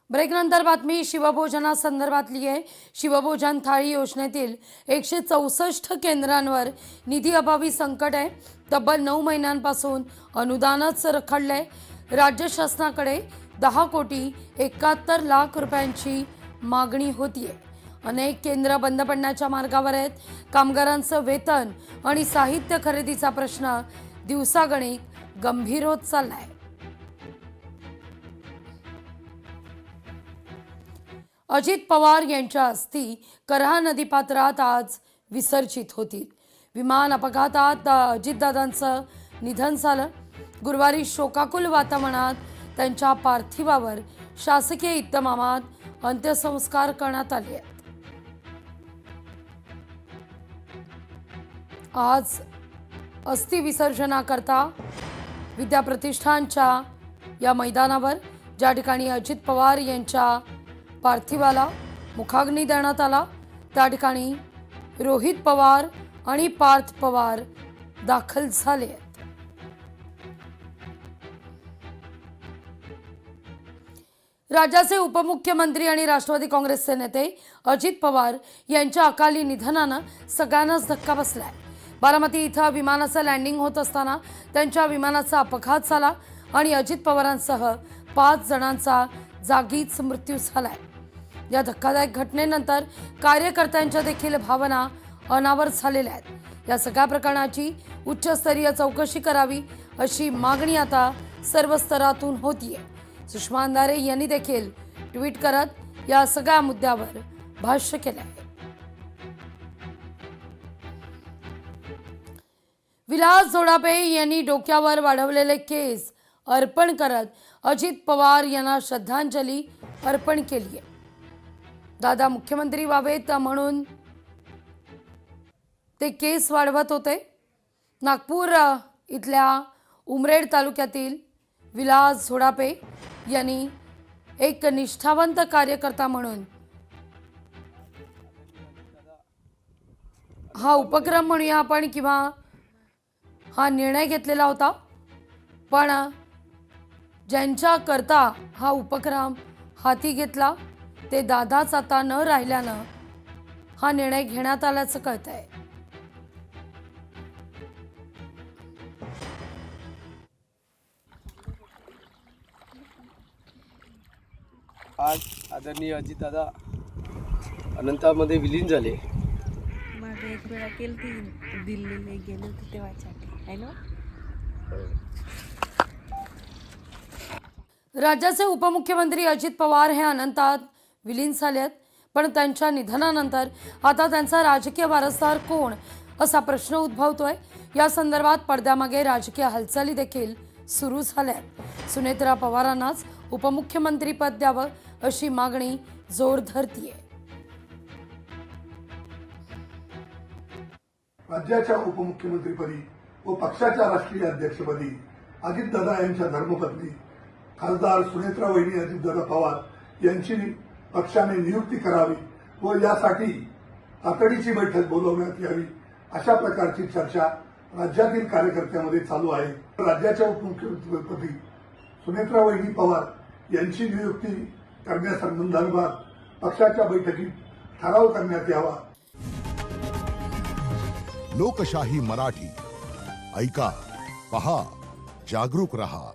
ब्रेकनंतर बातमी शिवभोजनासंदर्भातली आहे। शिवभोजन थाळी योजनेतील 164 केंद्रांवर निधी अभावी संकट आहे। तब्बल 9 महिन्यांपासून अनुदानच रखडलंय। राज्य शासनाकडे 10 कोटी 71 लाख रुपयांची मागणी होतीये। अनेक केंद्र बंद पडण्याच्या मार्गावर आहेत। कामगारांचं वेतन आणि साहित्य खरेदीचा प्रश्न दिवसागणिक गंभीर होत चाललाय। अजित पवार यांच्या अस्थी करहा नदीपात्रात आज विसर्जित होतील। विमान अपघातात अजितदादांचं निधन झालं। गुरुवारी शोकाकुल वातावरणात त्यांच्या पार्थिवावर शासकीय इतमामात अंत्यसंस्कार करण्यात आले आहेत। आज अस्थि विसर्जनाकरता विद्याप्रतिष्ठानच्या या मैदानावर ज्या ठिकाणी अजित पवार यांच्या पार्थिवाला मुखाग्नी देण्यात आला त्या ठिकाणी रोहित पवार आणि पार्थ पवार दाखल झाले आहेत। राज्याचे उपमुख्यमंत्री आणि राष्ट्रवादी काँग्रेसचे नेते अजित पवार यांच्या अकाली निधनानं सगळ्यांनाच धक्का बसलाय। बारामती इथं विमानाचं लँडिंग होत असताना त्यांच्या विमानाचा अपघात झाला आणि अजित पवारांसह 5 जणांचा जागीच मृत्यू झालाय। या धक्कादायक घटनेनंतर कार्यकर्त्यांच्या देखील भावना अनावर झालेल्या आहेत। या सगळ्या प्रकरणाची उच्चस्तरीय चौकशी करावी अशी मागणी आता सर्व स्तरातून होतीये। सुषमा अंधारे यांनी देखील ट्विट करत या सगळ्या मुद्द्यावर भाष्य केले आहे। विलास जोडापे यांनी डोक्यावर वाढवलेले केस अर्पण करत अजित पवार यांना श्रद्धांजली अर्पण केली आहे। दादा मुख्यमंत्री व्हावेत म्हणून ते केस वाढवत होते। नागपूर इथल्या उमरेड तालुक्यातील विलास जोडापे यांनी एक निष्ठावंत कार्यकर्ता म्हणून हा उपक्रम म्हणूया आपण किंवा हा निर्णय घेतलेला होता, पण ज्यांच्या करता हा उपक्रम हाती घेतला ते दादाच आता न राहिल्यानं हा निर्णय घेण्यात आल्याचं कळतंय। आज आदरणीय अजितदादा अनंतामध्ये विलीन झाले। मागे एक वेळा केली ती दिल्लीला गेले होते तेव्हासाठी आहे ना। राज्याचे उपमुख्यमंत्री अजित पवार हे अनंतात विलीन झाले आहेत, पण त्यांच्या निधनानंतर आता त्यांचा राजकीय वारसदार कोण असा प्रश्न उद्भवतोय। या संदर्भात पडद्यामागे राजकीय हालचाली देखील सुरू झाल्या आहेत। सुनेत्रा पवारांनाच उपमुख्यमंत्री पद द्यावं अशी मागणी जोर धरतीये। राज्याच्या उपमुख्यमंत्रीपदी व पक्षाच्या राष्ट्रीय अध्यक्षपदी अजितदादा यांच्या धर्मपत्नी खासदार सुनेत्रा वहिनी अजितदादा पवार यांची पक्षाने नियुक्ती करावी व यासाठी तातडीची बैठक बोलवण्यात यावी अशा प्रकारची चर्चा राज्यातील कार्यकर्त्यांमध्ये चालू आहे। राज्याच्या उपमुख्यमंत्रीपदी सुनेत्रा वहिनी पवार यांची नियुक्ती करण्यासंदर्भात पक्षाच्या बैठकीत ठराव करण्यात यावा। लोकशाही मराठी ऐका, पहा, जागरूक रहा।